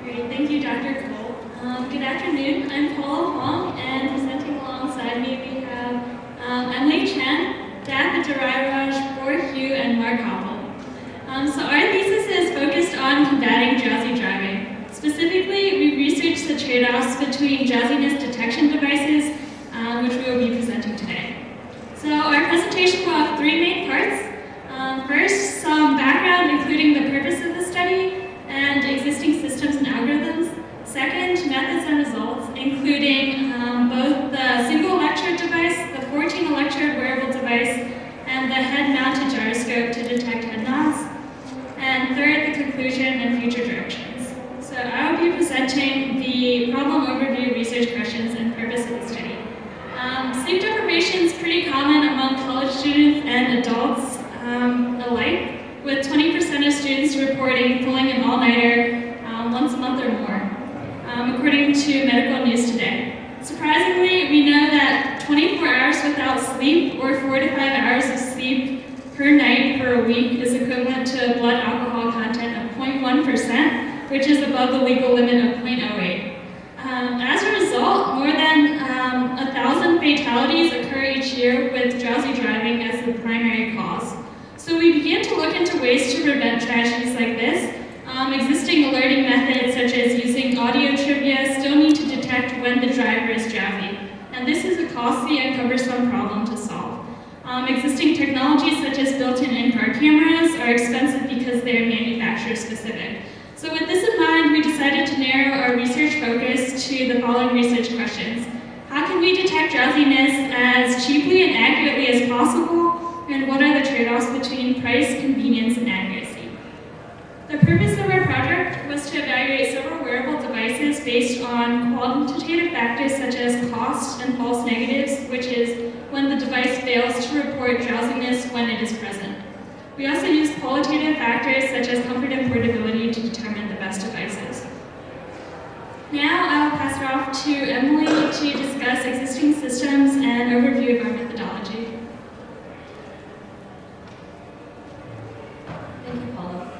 Great, thank you, Dr. Cole. Good afternoon, I'm Paula Hong, and presenting alongside me we have Emily Chen, Daphne Darairaj, Borhue, and Mark Hoppel. So our thesis is focused on combating drowsy driving. Specifically, we researched the trade-offs between drowsiness detection devices, which we will be presenting today. So our presentation will have three main parts. First, some background, including the purpose of the study and existing systems and algorithms. Second, methods and results, including both the single electrode device, the 14 electrode wearable device, and the head-mounted gyroscope to detect head nods. And third, the conclusion and future directions. So I will be presenting the problem overview, research questions, and purpose of the study. Sleep deprivation is pretty common among college students and adults alike, with 20% of students reporting pulling an all-nighter once a month or more, according to Medical News Today. Surprisingly, we know that 24 hours without sleep or 4 to 5 hours of sleep per night for a week is equivalent to a blood alcohol content of 0.1%, which is above the legal limit of 0.08. As a result, more than 1,000 fatalities occur each year with drowsy driving as the primary cause. So we began to look into ways to prevent tragedies like this. Existing alerting methods such as using audio trivia still need to detect when the driver is drowsy, and this is a costly and cumbersome problem to solve. Existing technologies such as built-in in-car cameras are expensive because they are manufacturer specific. So with this in mind, we decided to narrow our research focus to the following research questions. How can we detect drowsiness as cheaply and accurately as possible? And what are the trade-offs between price, convenience, and accuracy? The purpose of our project was to evaluate several wearable devices based on quantitative factors such as cost and false negatives, which is when the device fails to report drowsiness when it is present. We also use qualitative factors such as comfort and portability to determine the best devices. Now I will pass it off to Emily to discuss existing systems and overview of our methodology. Thank you, Paula.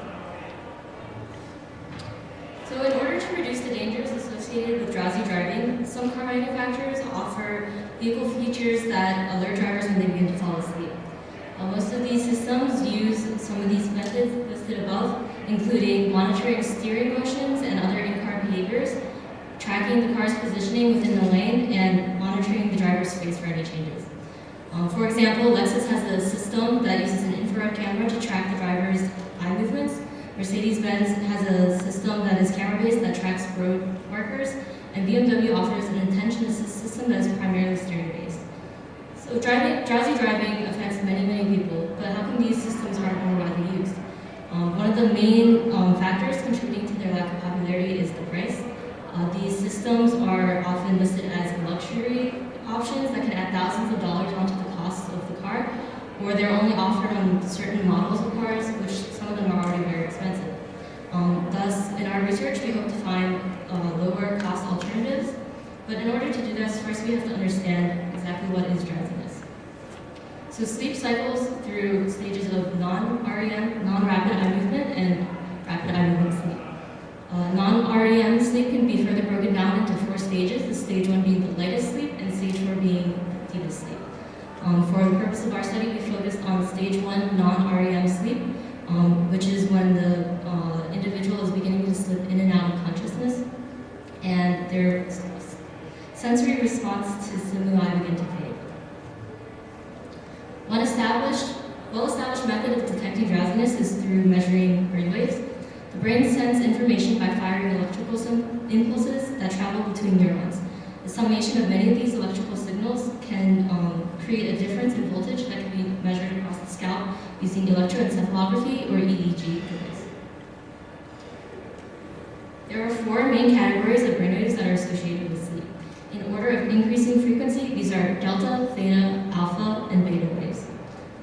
So in order to reduce the dangers associated with drowsy driving, some car manufacturers offer vehicle features that alert drivers when they begin to fall asleep. Most of these systems use some of these methods listed above, including monitoring steering motions and other in-car behaviors, tracking the car's positioning within the lane, and monitoring the driver's face for any changes. For example, Lexus has a system that uses an infrared camera to track the driver's eye movements. Mercedes-Benz has a system that is camera-based that tracks road markers, and BMW offers an attention assist system that is primarily steering-based. So drowsy driving affects many people, but how come these systems aren't more widely used? One of the main factors contributing to their lack of popularity is the price. These systems are often listed as luxury options that can add thousands of dollars onto the cost of the car, or they're only offered on certain models of cars, which some of them are already very expensive. Thus, in our research, we hope to find lower cost alternatives, but in order to do this, first we have to understand exactly what is drowsiness. So sleep cycles through stages of non-REM, non-rapid eye movement, and rapid eye movement sleep. Non-REM sleep can be further broken down into 4 stages, the stage 1 being the lightest sleep, and stage 4 being the deepest sleep. For the purpose of our study, we focused on stage 1 non-REM sleep, which is when the individual is beginning to slip in and out of consciousness, and their sensory response to stimuli begin to fade. One well-established method of detecting drowsiness is through measuring brainwaves. The brain sends information by firing electrical impulses that travel between neurons. The summation of many of these electrical signals can create a difference in voltage that can be measured across the scalp using electroencephalography or EEG device. There are 4 main categories of brainwaves that are associated with sleep. In order of increasing frequency, these are delta, theta, alpha, and beta waves.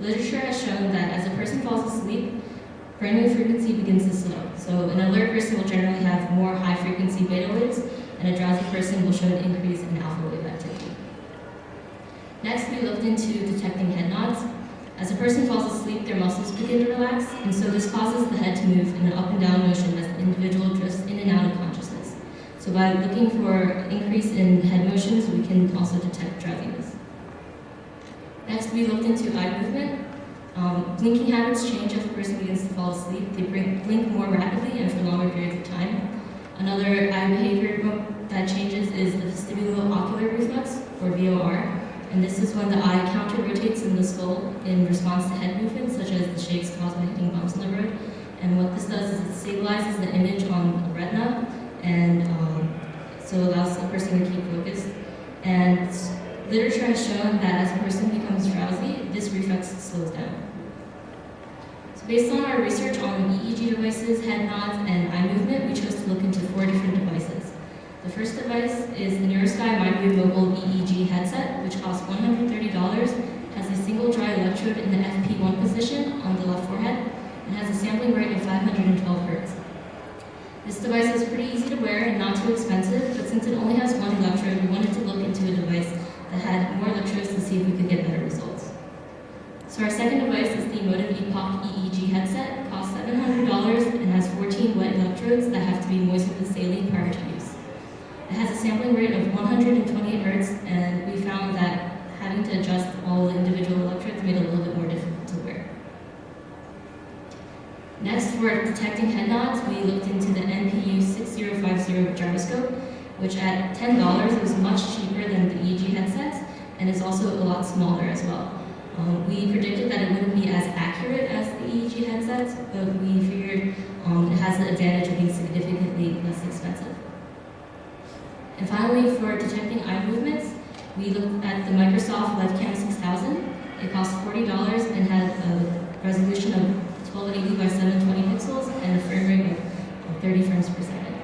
Literature has shown that as a person falls asleep, brainwave frequency begins to slow. So an alert person will generally have more high-frequency beta waves, and a drowsy person will show an increase in alpha wave activity. Next, we looked into detecting head nods. As a person falls asleep, their muscles begin to relax, and so this causes the head to move in an up and down motion as the individual drifts in and out of consciousness. So by looking for increase in head motions, we can also detect drowsiness. Next, we looked into eye movement. Blinking habits change as a person begins to fall asleep. They blink more rapidly and for longer periods of time. Another eye behavior that changes is the vestibulo-ocular reflex, or VOR, and this is when the eye counter-rotates in the skull in response to head movements, such as the shakes caused by hitting bumps on the road. And what this does is it stabilizes the image on the retina, and so allows a person to keep focused. And literature has shown that as a person becomes drowsy, this reflex slows down. So based on our research on EEG devices, head nods, and eye movement, we chose to look into 4 different devices. The first device is the NeuroSky MindWave Mobile EEG headset, which costs $130, has a single dry electrode in the FP1 position on the left forehead, and has a sampling rate of 512 Hz. This device is pretty easy to wear and not too expensive, but since it only has 1 electrode, we wanted to look into a device that had more electrodes to see if we could get better results. So our second device is the Motive Epoch EEG headset. It costs $700 and has 14 wet electrodes that have to be moistened with saline prior to use. It has a sampling rate of 128 Hz, and we found that having to adjust all the individual electrodes made it a little bit more difficult to wear. Next, for detecting head nods, we looked into the NPU 6050 gyroscope, which at $10 is much cheaper than the EEG headsets, and is also a lot smaller as well. We predicted that it wouldn't be as accurate as the EEG headsets, but we figured it has the advantage of being significantly less expensive. And finally, for detecting eye movements, we looked at the Microsoft LiveCam 6000. It costs $40 and has a resolution of 1280 by 720 pixels and a frame rate of 30 frames per second.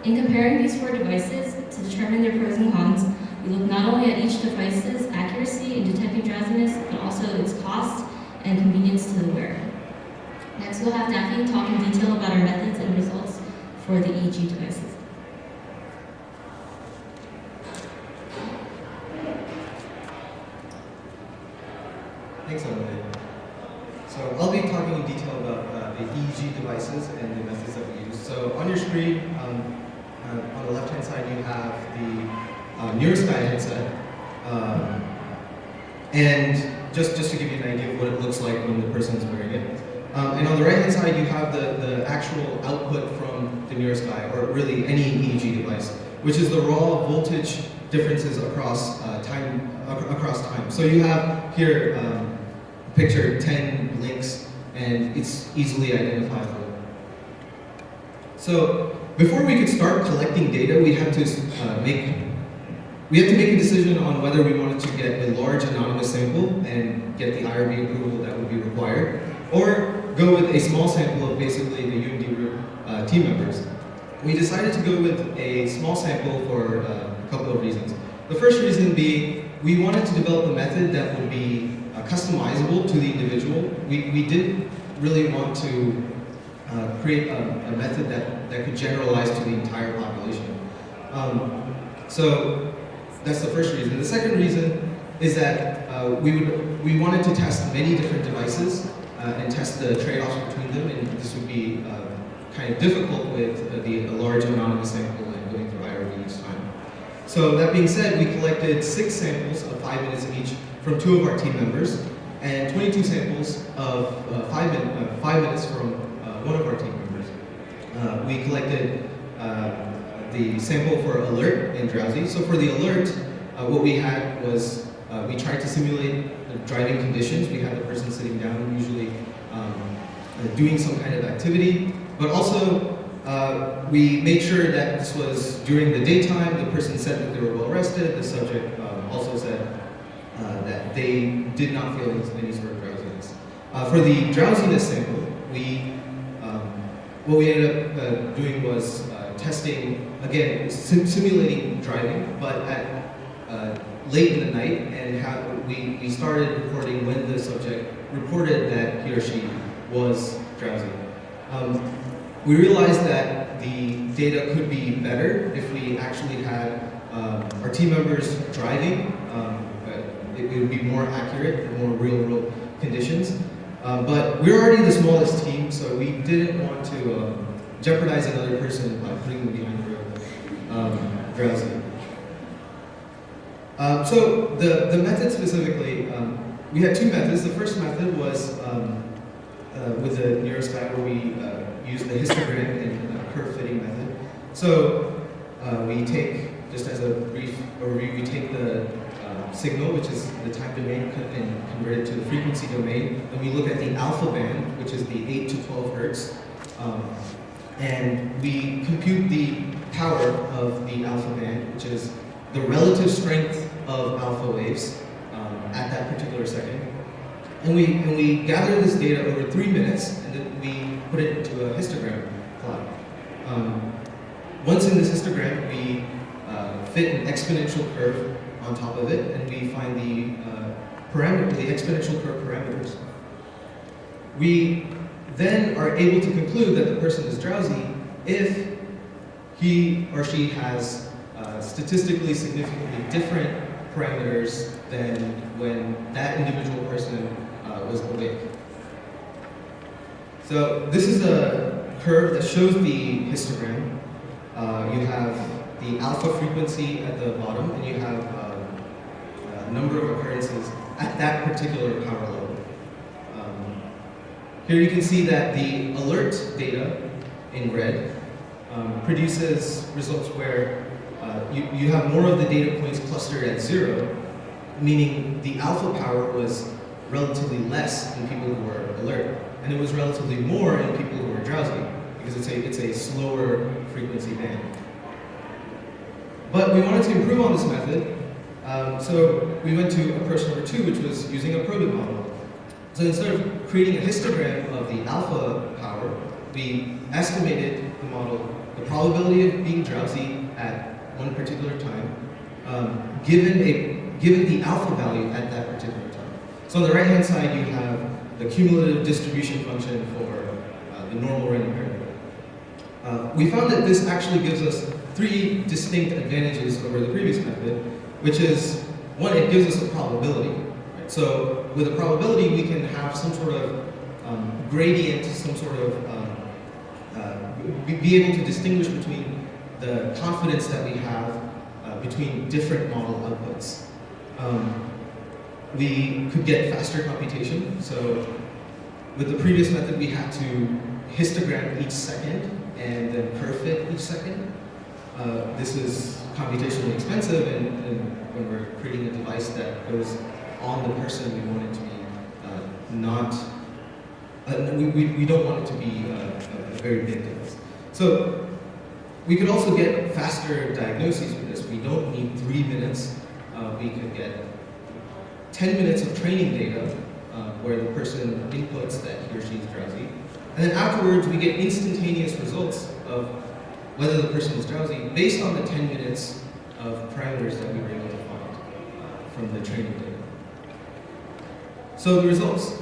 In comparing these 4 devices to determine their pros and cons, we look not only at each device's accuracy in detecting drowsiness, but also its cost and convenience to the wearer. Next, we'll have Daphne talk in detail about our methods and results for the EEG devices. Thanks, Emily. So I'll be talking in detail about the EEG devices and the methods that we use. So on your screen, on the left-hand side, you have the NeuroSky headset. And just to give you an idea of what it looks like when the person's wearing it. And on the right-hand side, you have the actual output from the NeuroSky, or really any EEG device, which is the raw voltage differences across time. So you have here picture 10 links, and it's easily identifiable. So before we could start collecting data, we had to make a decision on whether we wanted to get a large anonymous sample and get the IRB approval that would be required, or go with a small sample of basically the umdRoute team members. We decided to go with a small sample for a couple of reasons. The first reason being, we wanted to develop a method that would be customizable to the individual. We didn't really want to create a method that could generalize to the entire population. So that's the first reason. The second reason is that we wanted to test many different devices and test the trade-offs between them, and this would be kind of difficult with a large anonymous sample and going through IRB each time. So that being said, we collected 6 samples of 5 minutes each from 2 of our team members, and 22 samples of 5 minutes from 1 of our team members. We collected the sample for alert and drowsy. So for the alert, what we had was we tried to simulate the driving conditions. We had the person sitting down, usually doing some kind of activity, but also we made sure that this was during the daytime. The person said that they were well rested. The subject also said that they did not feel any sort of drowsiness. For the drowsiness sample, what we ended up doing was testing, again, simulating driving, but at late in the night, and we started recording when the subject reported that he or she was drowsy. We realized that the data could be better if we actually had our team members driving. It would be more accurate, more real-world conditions. But we're already the smallest team, so we didn't want to jeopardize another person by putting them behind the road, drowsy. So the method specifically, we had two methods. The first method was with the NeuroSky, where we used the histogram and curve fitting method. So we take, just as a brief overview, we take the signal, which is the time domain, and convert it to the frequency domain. Then we look at the alpha band, which is the 8 to 12 hertz, and we compute the power of the alpha band, which is the relative strength of alpha waves at that particular second. And we gather this data over 3 minutes, and then we put it into a histogram plot. Once in this histogram, we fit an exponential curve on top of it, and we find the exponential curve parameters. We then are able to conclude that the person is drowsy if he or she has statistically significantly different parameters than when that individual person was awake. So this is a curve that shows the histogram. You have the alpha frequency at the bottom, and you have a number of occurrences at that particular power level. Here you can see that the alert data in red produces results where you have more of the data points clustered at 0, meaning the alpha power was relatively less in people who were alert, and it was relatively more in people who were drowsy, because it's a slower frequency band. But we wanted to improve on this method, so we went to approach number 2, which was using a probit model. So instead of creating a histogram of the alpha power, we estimated the model, the probability of being drowsy at one particular time, given the alpha value at that particular time. So on the right-hand side, you have the cumulative distribution function for the normal random variable. We found that this actually gives us 3 distinct advantages over the previous method, which is, one, it gives us a probability. Right? So with a probability, we can have some sort of gradient, some sort of, be able to distinguish between the confidence that we have between different model outputs. We could get faster computation. So with the previous method, we had to histogram each second and then curve fit each second. This is computationally expensive, and when we're creating a device that goes on the person, we want it to be not, we don't want it to be a very big device. So we could also get faster diagnoses with this. We don't need 3 minutes. We could get 10 minutes of training data where the person inputs that he or she is drowsy. And then afterwards, we get instantaneous results of whether the person is drowsy based on the 10 minutes of parameters that we were able to find from the training data. So the results,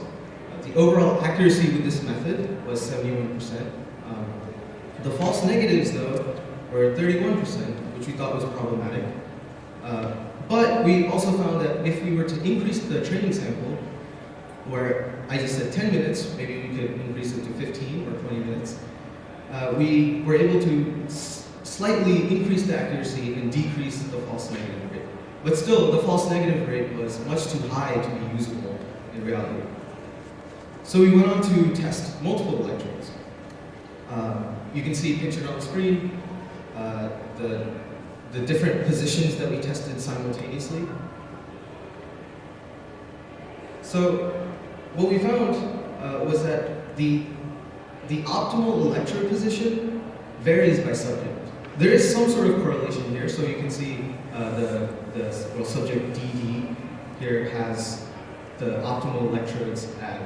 the overall accuracy with this method was 71%. The false negatives, though, were 31%, which we thought was problematic. But we also found that if we were to increase the training sample, where I just said 10 minutes, maybe we could increase it to 15 or 20 minutes, we were able to slightly increase the accuracy and decrease the false negative rate. But still, the false negative rate was much too high to be usable in reality. So we went on to test multiple electrodes. You can see pictured on the screen the different positions that we tested simultaneously. So what we found was that the optimal electrode position varies by subject. There is some sort of correlation here, so you can see subject DD here has the optimal electrodes at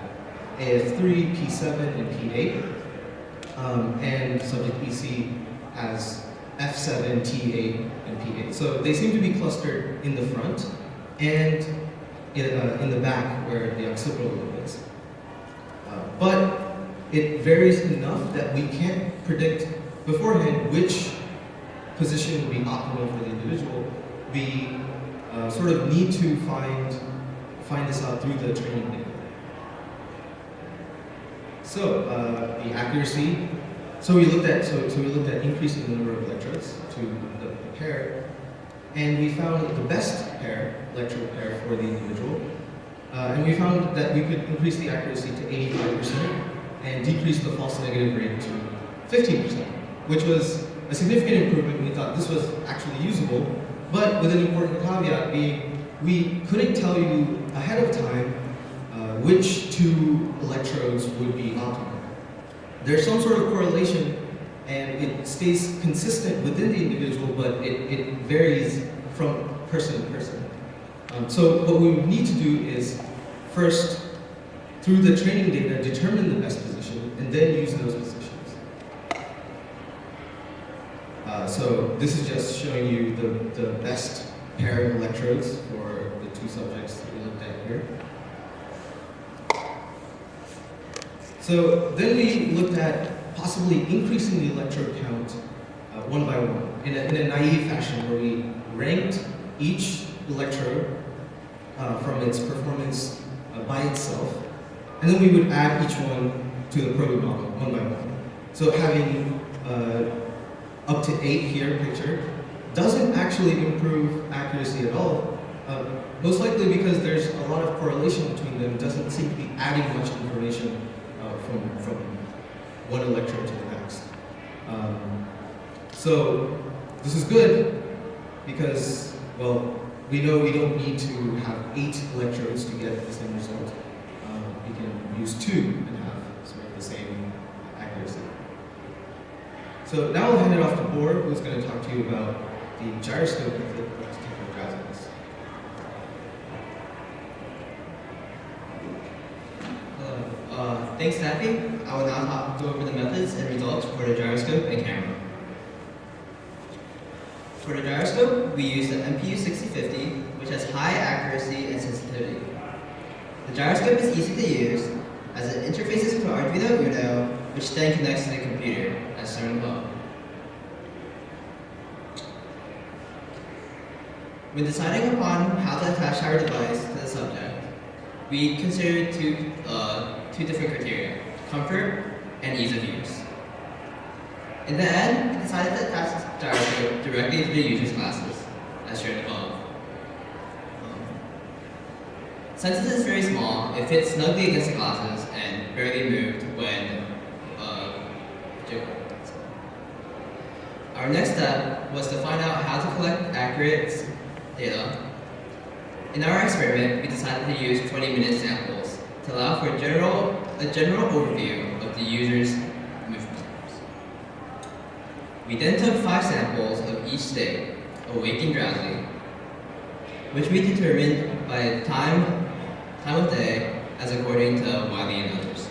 AF3, P7, and P8. And subject EC has F7, T8, and P8. So they seem to be clustered in the front and in the back where the occipital lobe is. But it varies enough that we can't predict beforehand which position will be optimal for the individual. We sort of need to find this out through the training data. So the accuracy, So we looked at increasing the number of electrodes to the pair, and we found the best electrode pair for the individual. And we found that we could increase the accuracy to 85% and decrease the false negative rate to 15%, which was a significant improvement. We thought this was actually usable, but with an important caveat being we couldn't tell you ahead of time which two electrodes would be optimal. There's some sort of correlation, and it stays consistent within the individual, but it varies from person to person. So what we would need to do is first, through the training data, determine the best position, and then use those positions. So this is just showing you the best pair of electrodes for the two subjects that we looked at here. So then we looked at possibly increasing the electrode count one by one in a naive fashion, where we ranked each electrode from its performance by itself, and then we would add each one to the probe model one by one. So having up to 8 here pictured doesn't actually improve accuracy at all, most likely because there's a lot of correlation between them. It doesn't seem to be adding much information from one electrode to the next. So this is good because, well, we know we don't need to have 8 electrodes to get the same result. We can use 2 and have sort of the same accuracy. So now I'll hand it off to Bor, who's going to talk to you about the gyroscope method of detecting drowsiness. Hello. Thanks, Daffy. I will now go over the methods and results for the gyroscope and camera. For the gyroscope, we use the MPU 6050, which has high accuracy and sensitivity. The gyroscope is easy to use as it interfaces with Arduino Uno, which then connects to the computer, as shown above. When deciding upon how to attach our device to the subject, we considered two different criteria: comfort and ease of use. In the end, we decided to attach the gyroscope directly to the user's glasses, as shown above. Since it is very small, it fits snugly against the glasses and barely moved when jiggled. Our next step was to find out how to collect accurate data. In our experiment, we decided to use 20-minute samples to allow for a general overview of the user's movements. We then took 5 samples of each state, awake and drowsy, which we determined by time of day as according to Wiley and others.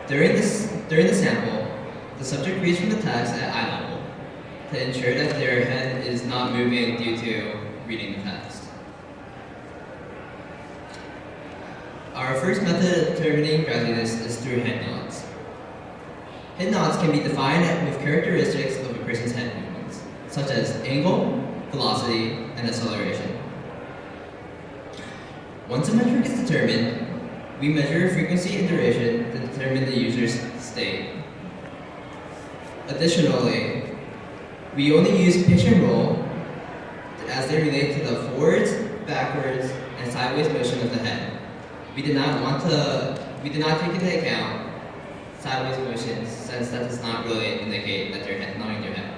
During the sample, the subject reads from the text at eye level to ensure that their head is not moving due to reading the text. Our first method of determining drowsiness is through head nods. Head nods can be defined with characteristics of a person's head movements, such as angle, velocity, and acceleration. Once a metric is determined, we measure frequency and duration to determine the user's state. Additionally, we only use pitch and roll as they relate to the forwards, backwards, and sideways motion of the head. We did not take into account sideways motions, since that does not really indicate that they're nodding their head.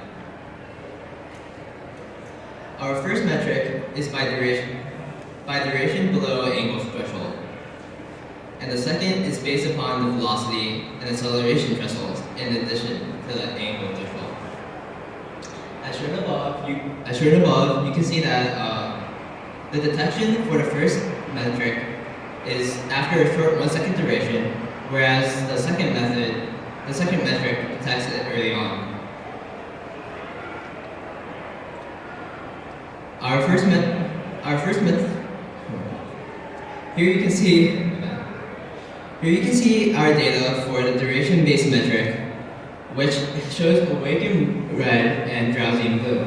Our first metric is by duration below angle threshold, and the second is based upon the velocity and acceleration thresholds in addition to the angle threshold. As shown above, you can see that the detection for the first metric is after a short 1 second duration, whereas the second metric detects it early on. Here you can see our data for the duration-based metric, which shows awake in red and drowsy in blue.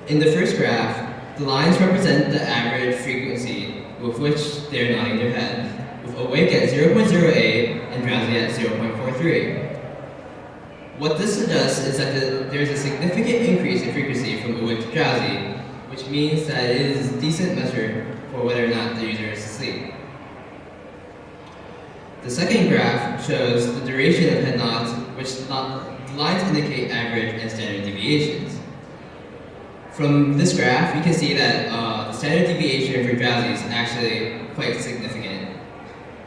In the first graph, the lines represent the average frequency with which they're nodding their head, with awake at 0.08 and drowsy at 0.43. What this suggests is that there is a significant increase in frequency from awake to drowsy, which means that it is a decent measure for whether or not the user is asleep. The second graph shows the duration of head nods, which the lines indicate average and standard deviations. From this graph, you can see that the standard deviation for drowsy is actually quite significant.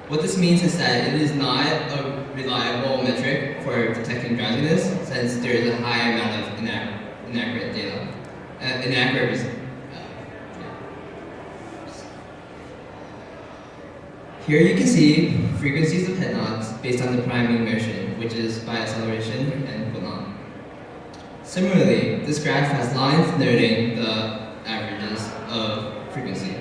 What this means is that it is not a reliable metric for detecting drowsiness, since there is a high amount of inaccurate data. Here you can see frequencies of head nods based on the priming motion, which is by acceleration and whatnot. Similarly, this graph has lines noting the averages of frequency,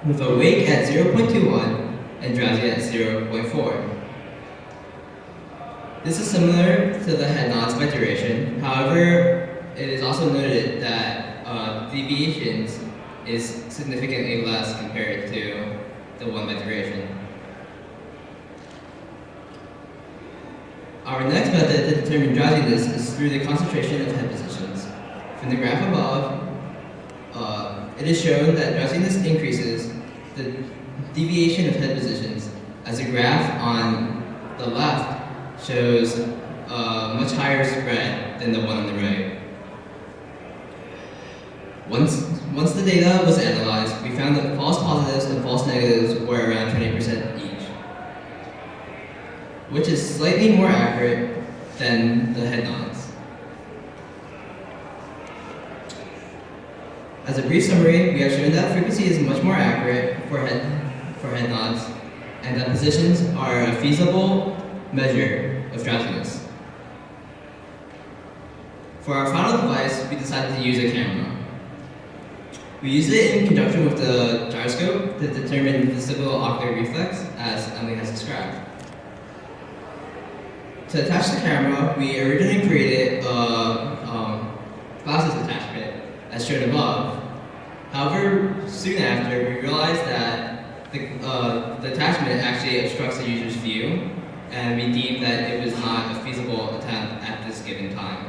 with awake at 0.21 and drowsy at 0.4. This is similar to the head nods by duration. However, it is also noted that deviations is significantly less compared to the one by duration. Our next method to determine drowsiness is through the concentration of head positions. From the graph above, it is shown that drowsiness increases the deviation of head positions, as the graph on the left shows a much higher spread than the one on the right. Once the data was analyzed, we found that false positives and false negatives were around 20% each, which is slightly more accurate than the head nods. As a brief summary, we have shown that frequency is much more accurate for head nods, and that positions are a feasible measure of drowsiness. For our final device, we decided to use a camera. We used it in conjunction with the gyroscope to determine the vestibular ocular reflex, as Emily has described. To attach the camera, we originally created a glasses attachment, as shown above. However, soon after, we realized that the attachment actually obstructs the user's view, and we deemed that it was not a feasible attempt at this given time.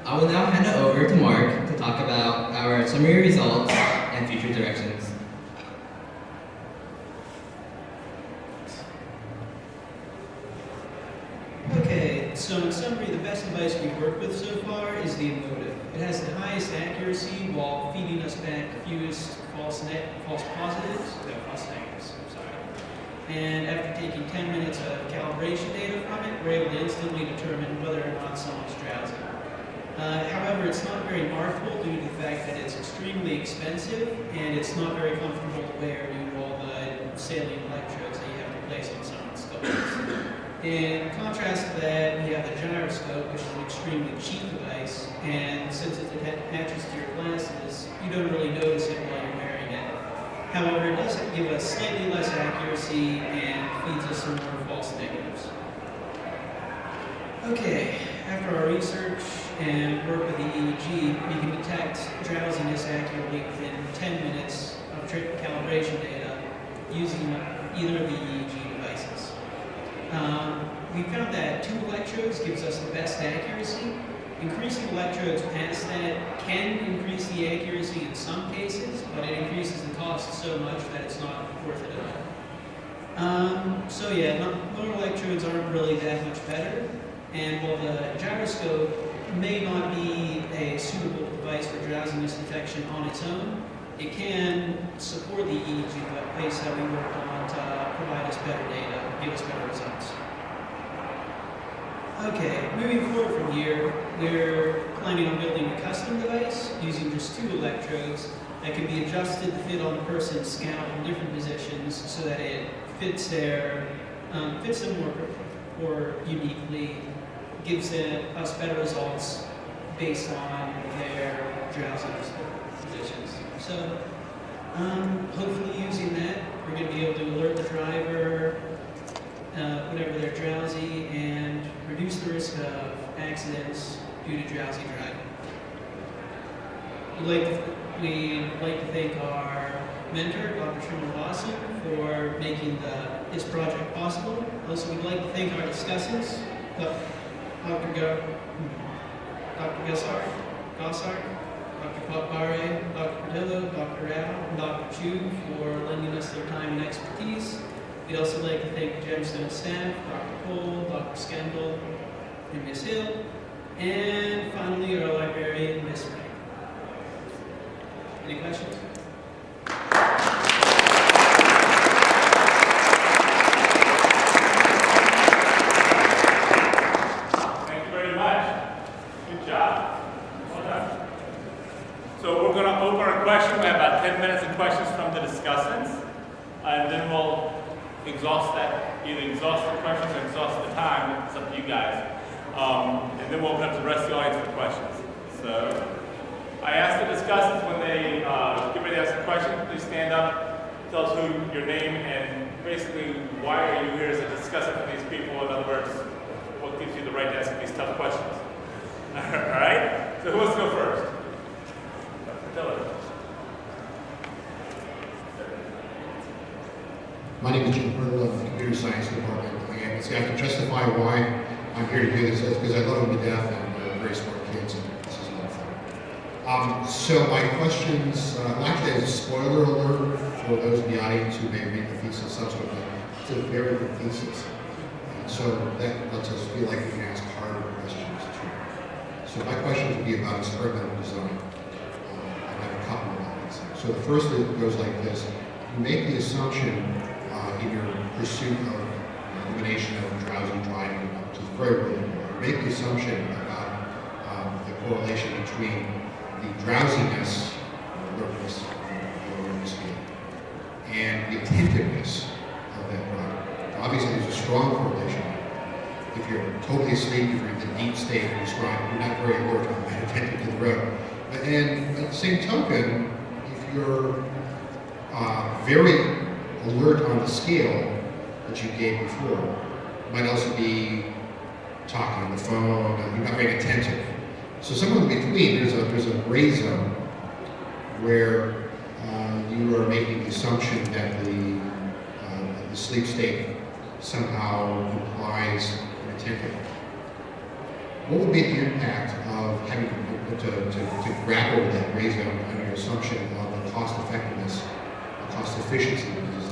I will now hand it over to Mark to talk about our summary results and future directions. Okay, so in summary, the best device we've worked with so far is the umdRoute. It has the highest accuracy while feeding us back fewest false negatives. And after taking 10 minutes of calibration data from it, we're able to instantly determine whether or not someone's drowsy. However, it's not very marketable due to the fact that it's extremely expensive and it's not very comfortable to wear due to all the salient electrodes that you have to place on someone's skulls. In contrast to that, we have the gyroscope, which is an extremely cheap device, and since it attaches to your glasses, you don't really notice it while you're wearing it. However, it does give us slightly less accuracy and feeds us some more false negatives. Okay, after our research and work with the EEG, we can detect drowsiness accurately within 10 minutes of calibration data using either of the EEG devices. We found that 2 electrodes gives us the best accuracy. Increasing electrodes past that can increase the accuracy in some cases, but it increases the cost so much that it's not worth it at all. So yeah, more electrodes aren't really that much better. And while the gyroscope may not be a suitable device for drowsiness detection on its own, it can support the EEG device that we work on to provide us better data, give us better results. Okay, moving forward from here, we're planning on building a custom device using just 2 electrodes that can be adjusted to fit on the person's scalp in different positions so that it fits them more uniquely, gives us better results based on their drowsiness positions. So, hopefully using that, we're going to be able to alert the driver whenever they're drowsy and reduce the risk of accidents due to drowsy driving. We'd like to thank our mentor, Dr. Sherman Lawson, for making his project possible. Also, we'd like to thank our discussants, Dr. Gossard, Dr. Potbare, Dr. Padillo, Dr. Rao, and Dr. Chu for lending us their time and expertise. We'd also like to thank the Gemstone staff, Dr. Cole, Dr. Skendel, and Ms. Hill, and finally our librarian, Ms. Ray. Any questions? Thank you very much. Good job. Well done. So we're going to open our questions. We have about 10 minutes of questions from the discussants, and then we'll exhaust that, either exhaust the questions or exhaust the time. It's up to you guys. And then we'll open up to the rest of the audience for questions. So I asked the discussants when they get ready to ask a question, please stand up, tell us who your name, and basically why are you here as a discussant for these people. In other words, what gives you the right to ask these tough questions. All right? So who wants to go first? Tell us. My name is Jim Hurdle of the Computer Science Department. I have to justify why I'm here to do this. That's because I love them to death and they're very smart kids, and this is a lot of fun. So my questions, actually as a spoiler alert for those in the audience who may read the thesis subsequently, it's a very good thesis. And so that lets us feel like we can ask harder questions too. So my questions will be about experimental design. I have a couple of these. So the first goes like this. You make the assumption in your pursuit of elimination of drowsy driving, which is very important. You make the assumption about the correlation between the drowsiness, or alertness, or alertness and the attentiveness of that driver. Obviously, there's a strong correlation. If you're totally asleep, if you're in the deep state of described, you're not very alert and attentive to the road. And at the same token, if you're very alert on the scale that you gave before, you might also be talking on the phone, you're not very attentive. So somewhere in between, there's a gray zone where you are making the assumption that the sleep state somehow implies an attentive. What would be the impact of having to grapple with that gray zone on your assumption of the cost effectiveness, the cost efficiency of these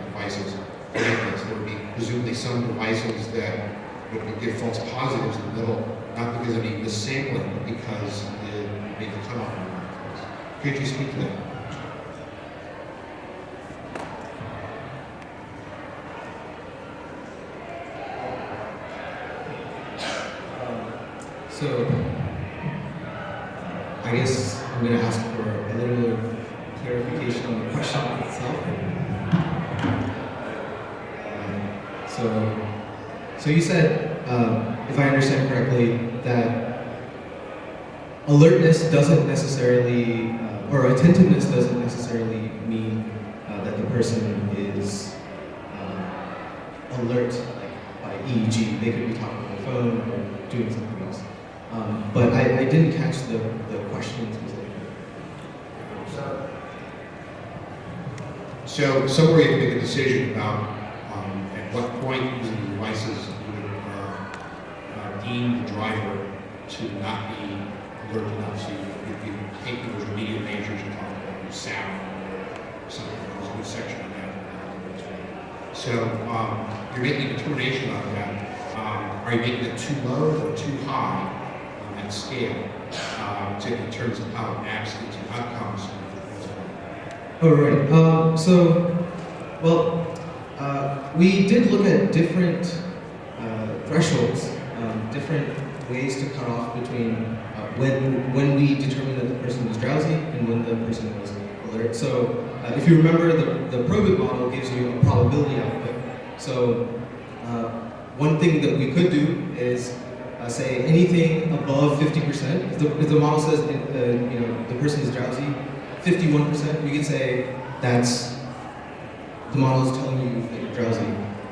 devices? There would be presumably some devices that would give false positives in the middle, not because of any missampling, but because it made the cutoff in the wrong place. Could you speak to that? So, I guess I'm going to ask for a little bit of clarification on the question itself. So you said, if I understand correctly, that alertness doesn't necessarily, or attentiveness doesn't necessarily mean that the person is alert, like by EEG. They could be talking on the phone or doing something else. But I didn't catch the question specifically. So somewhere you have to make a decision about at what point using the devices you would deem the driver to not be alert enough. So you take those remedial measures you talked about, your sound or something. There's a good section on that. So you're making a determination on that. Are you making it too low or too high on that scale in terms of how it maps into outcomes? Oh, right. We did look at different thresholds, different ways to cut off between when we determined that the person was drowsy and when the person was alert. So if you remember, the probit model gives you a probability output. So one thing that we could do is say anything above 50%. If the model says the person is drowsy, 51%, we could say that's the model is telling you that you're drowsy.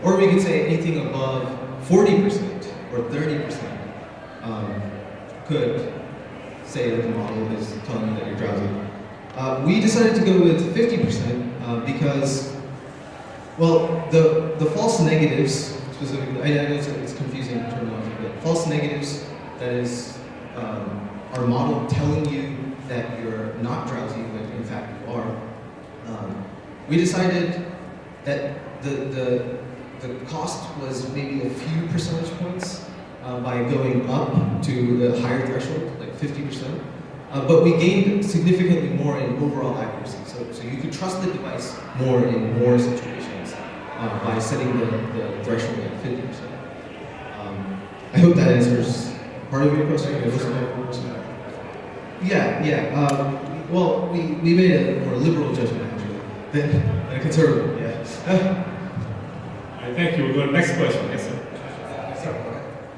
Or we could say anything above 40% or 30% could say that the model is telling you that you're drowsy. We decided to go with 50% because, well, the false negatives, specifically, I know it's confusing terminology, but false negatives, that is, our model telling you that you're not drowsy, when in fact you are. We decided that the cost was maybe a few percentage points by going up to the higher threshold, like 50%. But we gained significantly more in overall accuracy. So you could trust the device more in more situations by setting the threshold at 50%. I hope that answers part of your question. Yeah. Well, we made a more liberal judgment actually than a conservative. Yeah. All right, thank you. We'll go to the next question. Yes, sir.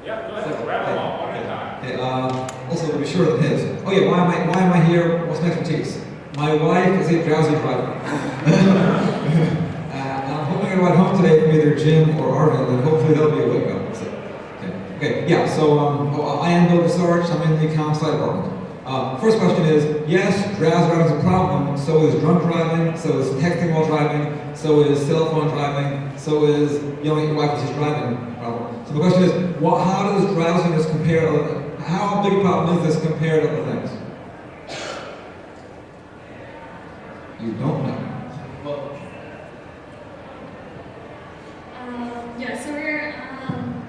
Yeah, go ahead. Grab along one at a time. Okay, also, to be sure of his. Oh yeah, why am I here? What's my expertise? My wife is a drowsy driver. And I'm hoping to ride home today from either Jim or Arvin, and hopefully they'll be awake up. So, okay, yeah. So I am Bill Research. I'm in the account side department. First question is, yes, drowsy driving is a problem. So is drunk driving. So is texting while driving. So is cell phone driving. So is yelling at your wife as she's driving a problem. So the question is, how does drowsiness compare to other? How big a problem is this compared to other things? You don't know. Well, Yeah, so we're,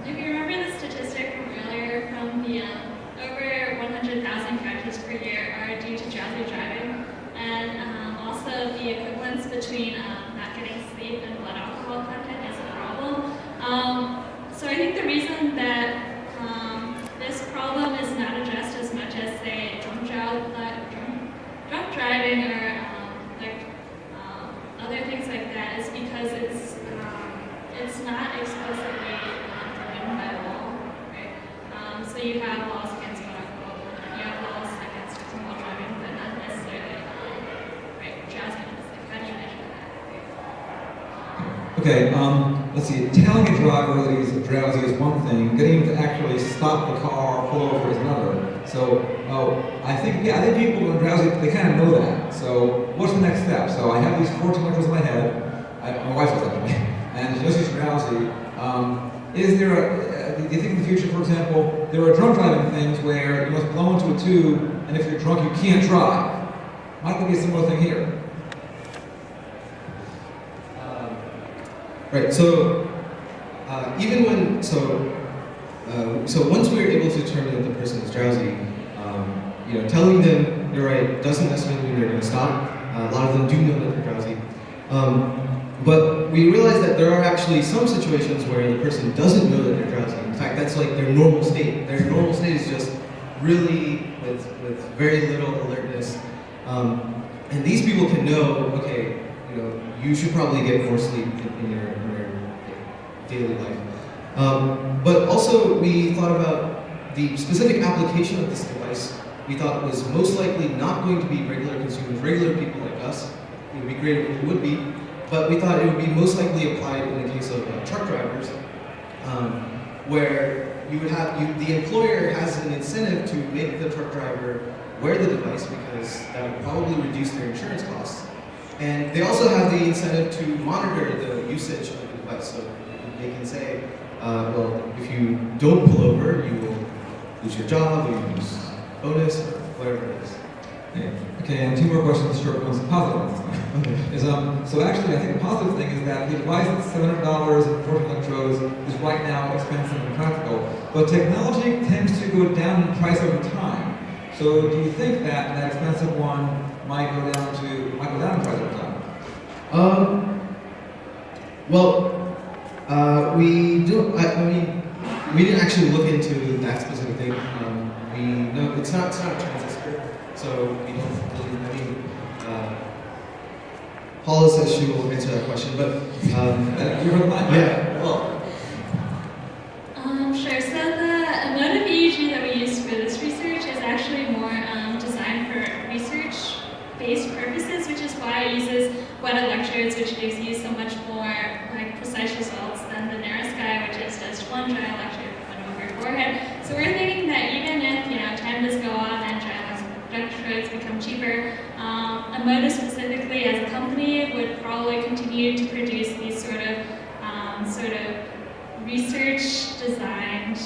if you remember the statistic from earlier from the over 100,000 crashes per year are due to drowsy driving, and also the equivalence between not getting sleep and blood alcohol content is a problem. So I think the reason that this problem is not addressed as much as, say, drunk driving or other things like that is because it's not explicitly forbidden by law, right? So you have laws against blood alcohol, you have laws against texting while driving, but not necessarily drowsiness. Like, how do you measure that? Okay, let's see. Telling a driver that he's drowsy is one thing. Getting him to actually stop the car, pull over is another. So I think people when drowsy, they kind of know that. So what's the next step? So I have these 14 lectures in my head. My wife does that, and she knows she's drowsy. Is there do you think in the future, for example, there are drunk driving things where you must blow into a tube, and if you're drunk, you can't drive? Might there be a similar thing here? Right. So even when so once we were able to determine that the person is drowsy, telling them you're right doesn't necessarily mean they're going to stop. A lot of them do know that they're drowsy, but we realized that there are actually some situations where the person doesn't know that they're drowsy. In fact, that's like their normal state. Their normal state is just really with very little alertness, and these people can know, okay, you should probably get more sleep in your daily life. But also, we thought about the specific application of this device. We thought it was most likely not going to be regular consumers, regular people like us. It would be great if it would be, but we thought it would be most likely applied in the case of truck drivers, where you would have the employer has an incentive to make the truck driver wear the device because that would probably reduce their insurance costs. And they also have the incentive to monitor the usage of the device. So they can say, well, if you don't pull over, you will lose your job, or you lose bonus, or whatever it is. Okay, and two more questions, short ones, positive ones. So actually, I think the positive thing is that the device that's $700 and 14 electrodes is right now expensive and practical, but technology tends to go down in price over time. So do you think that expensive one might go down in price over time? We don't. We didn't actually look into that specific thing. We know it's not a transistor, so we don't really. Paula says she will answer that question, but you heard mine? Yeah. Well. Sure. So the mode of EEG that we used for this research is actually more designed for research-based purposes, which is why it uses wet electrodes, which gives you so much more precise results than the narrow sky, which is just one dry electrode going over your forehead. So we're thinking that even if time does go on and dry electrodes become cheaper, a continue to produce these sort of research designed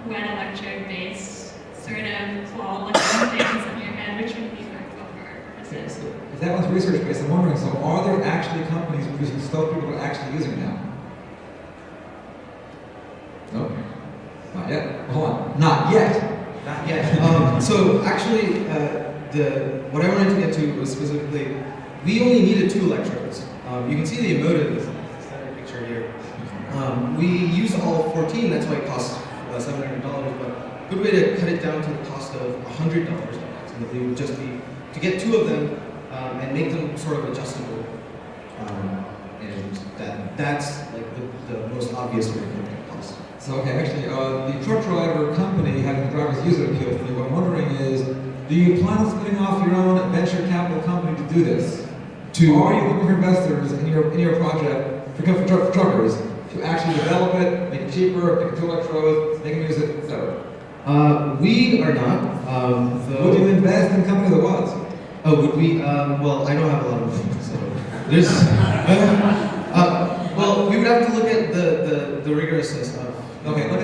wet electrode based sort of claw-looking things on your head, which would be practical for our purposes. If that one's research based, I'm wondering, so are there actually companies producing stuff people are actually using now? No? Not yet. Hold on. Not yet. Not yet. So actually, what I wanted to get to was specifically, we only needed 2 electrodes. You can see the emotive in this standard picture here. We use all 14, that's why it costs $700, but a good way to cut it down to the cost of $100 approximately would just be to get 2 of them and make them sort of adjustable. And that's like the most obvious way to cut the cost. So, okay, actually, the truck driver company having the driver's user appeal fee, what I'm wondering is, do you plan on spinning off your own venture capital company to do this? Or are you looking for investors in your project, for truckers, to actually develop it, make it cheaper, make it 2 electrodes, they can use it, etc.? We are not. Would you invest in a company that was? Oh, would we? Well, I don't have a lot of money, so there's. Well, we would have to look at the rigorousness of. Okay, let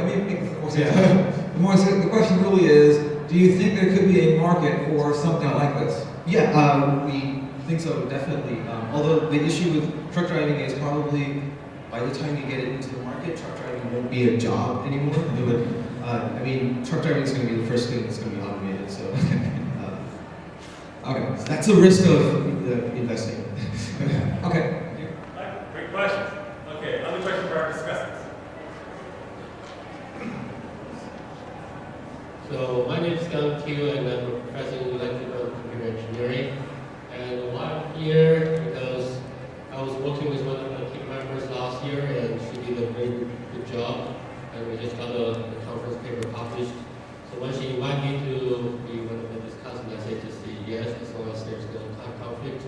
me make it more serious. The question really is, do you think there could be a market for something like this? Yeah, we think so, definitely. Although the issue with truck driving is probably by the time you get it into the market, truck driving won't be a job anymore. It would, I mean, truck driving is going to be the first thing that's going to be automated. So, okay, so that's a risk of investing. Okay. Great questions. Okay, other questions for our discussants? So my name is Gang Q, and I'm a professor in electrical and computer engineering. And why I'm here because I was working with one of the team members last year, and she did a very good job. And we just got the conference paper published. So when she invited me to be one of the discussants, I said just say yes, as long as there's no time conflict.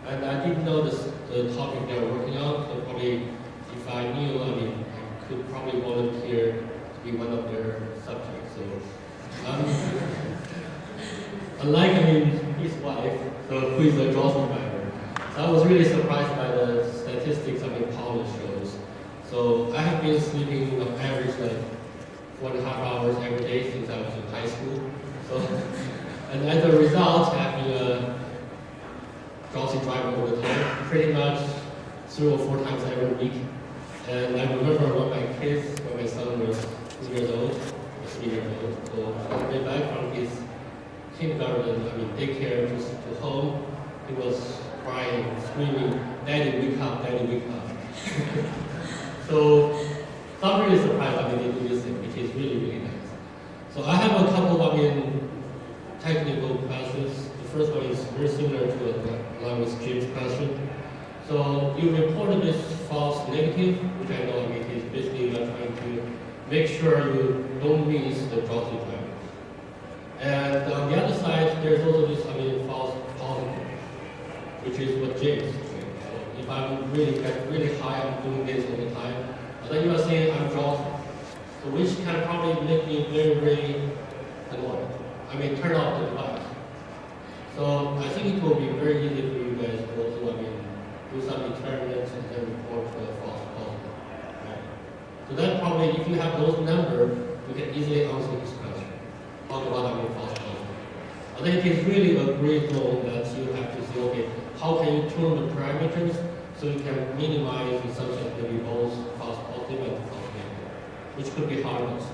And I didn't know the topic they were working on, so probably if I knew, I could probably volunteer to be one of their subjects. So, unlike, his wife, who is a Johnson driver, so I was really surprised by the statistics Polish shows. So I have been sleeping on average like 4.5 hours every day since I was in high school. So, and as a result, having a drowsy driver all the time, pretty much 3 or 4 times every week. And I remember when my son was 2 years old, or 3 years old, so on the way back from his kindergarten, daycare to home, he was crying, screaming, "Daddy, wake up, Daddy, wake up." So I'm really surprised they do this thing, which is really, really nice. So I have a couple technical questions. The first one is very similar to along with Jim's question. So you reported this false negative, which I know is basically you're trying to make sure you don't miss the drowsy driver. And on the other side, there's also this false positive, which is what James is doing. So if I'm really high, I'm doing this all the time, and then you are saying I'm drowsy, so which can probably make me very, very annoyed. Turn off the device. So I think it will be very easy for you guys to also, do some experiments and then report the false positive. Right? So that probably, if you have those numbers, you can easily answer this question. Talk about false positive. I think it is really a great goal that you have to say, okay, how can you tune the parameters so you can minimize the assumption maybe both false positive and false negative, which could be harmless.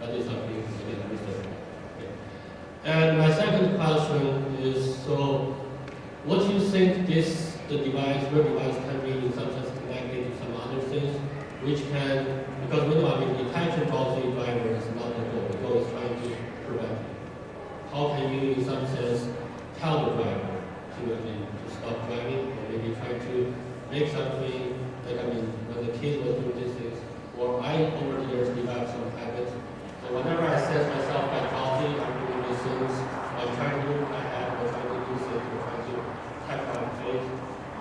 That is something again research. And my second question is, so what do you think your device can be in some sense connected to some other things, which can, because we know, detection drowsy driver is not the goal. The goal is trying to prevent it. How can you, in some sense, tell the driver to stop driving, or maybe try to make something, like, when the kids were doing these things, or I, over the years, developed some habits. So whenever I sense myself by drowsy, I'm doing these things, I'm trying to move my head, I'm trying to do things, I'm trying to tap my face.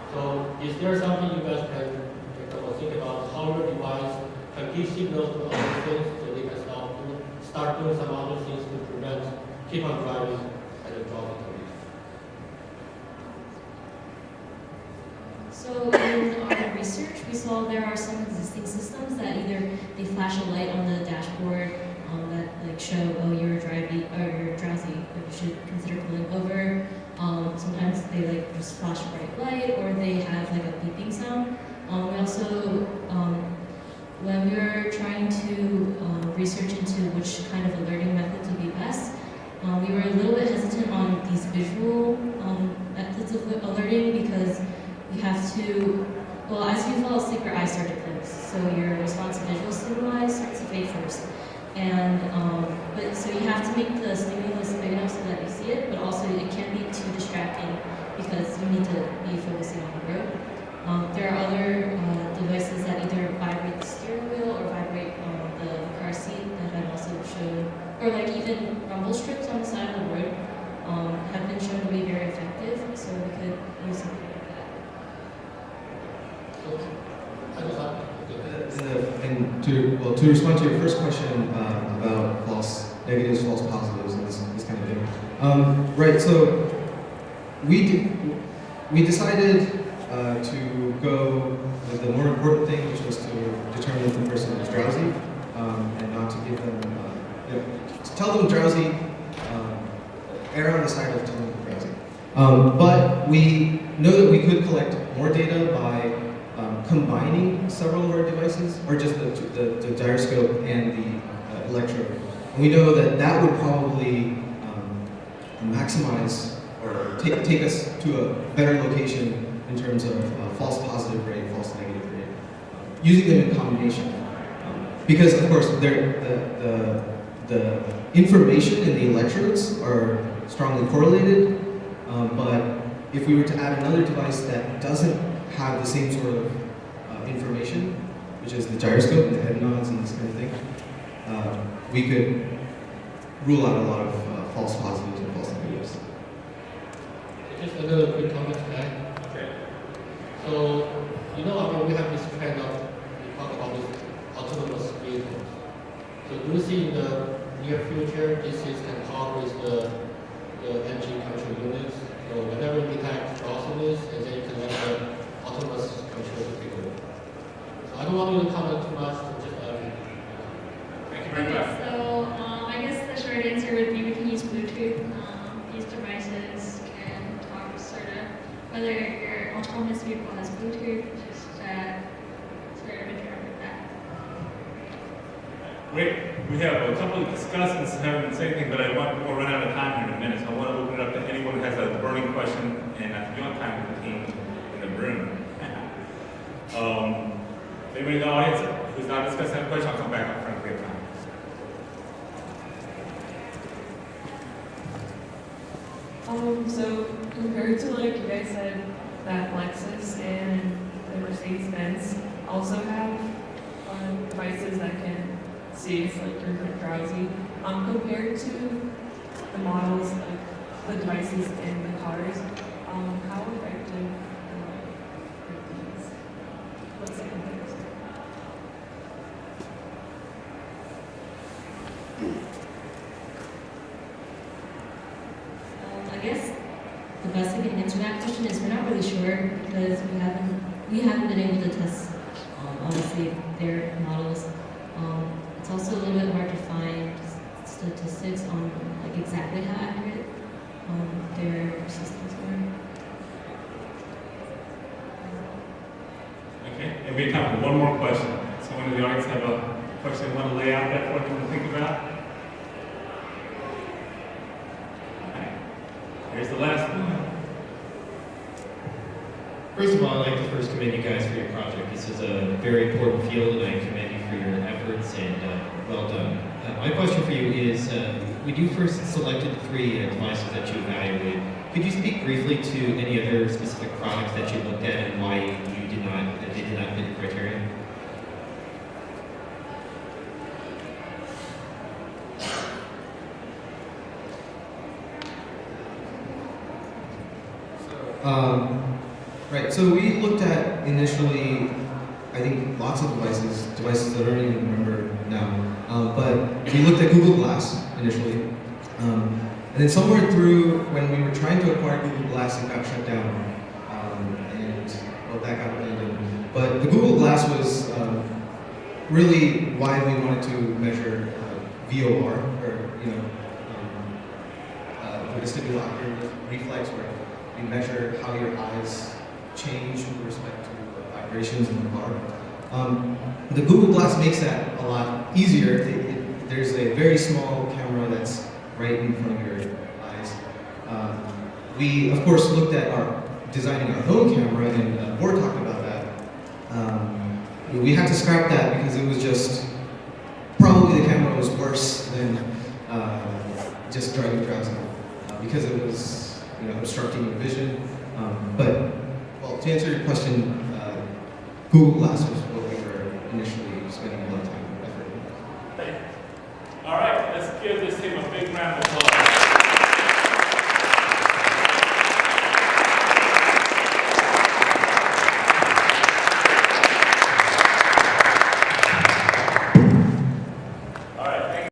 So is there something you guys can, for example, think about how your device can give signals to other things so they can start doing some other things to keep on driving at a drowsy condition? So So in our research, we saw there are some existing systems that either they flash a light on the dashboard that like show, oh, you're driving or you're drowsy, but you should consider pulling over. Sometimes they like just flash a bright light, or they have like a beeping sound. We also, when we were trying to research into which kind of alerting methods would be best, we were a little bit hesitant on these visual methods of alerting because you have to, well, as you fall asleep, your eyes start to close. So your response to visual stimuli starts to fade first. And, but so you have to make the stimulus big enough so that you see it, but also it can't be too distracting because you need to be focusing on the road. There are other devices that either vibrate the steering wheel or vibrate the car seat that have also shown, or like even rumble strips on the side of the road have been shown to be very effective, so we could use something like that. And to respond to your first question about false negatives, false positives, and this kind of thing. Right. So we decided to go with the more important thing, which was to determine if the person was drowsy, and not to give them, to tell them drowsy, err on the side of telling them drowsy. But we know that we could collect more data by combining several of our devices, or just the gyroscope and the electrode. And we know that that would probably maximize or take us to a better location in terms of false positive rate, false negative rate, using them in combination. Because of course, the information in the electrodes are strongly correlated, but if we were to add another device that doesn't have the same sort of information, which is the gyroscope and the head nods and this kind of thing, we could rule out a lot of false positives and false negatives. Just another quick comment to that. Okay. So, we have this trend of, we talk about this autonomous vehicles. So do you see in the near future, this can talk with the engine control units? So whenever you detect drowsiness, and then you can let the autonomous control to take over. So I don't want you to comment too much, but just Thank you very much. So I guess the short answer would be we can use Bluetooth. These devices can talk sort of whether your autonomous vehicle has Bluetooth, just sort of interpret that. Great. We have a couple of discussants who haven't said anything, but we'll run out of time here in a minute. So I want to open it up to anyone who has a burning question, and I think you have time with the team in the room. Anybody in the audience who's not discussing that question, I'll come back up front if we have time. So compared to like you guys said that Lexus and the Mercedes-Benz also have devices that can see if like you're drowsy. Compared to the models of the devices in the cars, how effective are these? What's the comparison? I guess the best I can answer that question is we're not really sure because we haven't been able to test obviously their models. It's also a little bit hard to find statistics on like exactly how accurate their systems were. Okay, and we have time for one more question. Someone in the audience have a question they want to lay out there for them to think about? Okay. Here's the last one. First of all, I'd like to first commend you guys for your project. This is a very important field, and I commend you for your efforts, and well done. My question for you is, when you first selected the three devices that you evaluated, could you speak briefly to any other specific products that you looked at and why they did not fit the criteria? Right, so we looked at initially, I think, lots of devices that I don't even remember now, but we looked at Google Glass initially, and then somewhere through, when we were trying to acquire Google Glass, it got shut down, and well, back out again. But the Google Glass was really why we wanted to measure VOR, or vestibular ocular reflex, where we measure how your eyes change with respect to vibrations in the car. The Google Glass makes that a lot easier. There's a very small camera that's right in front of your eyes. We, of course, looked at designing our own camera, and Board talked about that. We had to scrap that because it was just, probably the camera was worse than just driving drowsy, because it was obstructing your vision. But, well, to answer your question, Google Glass was what we were initially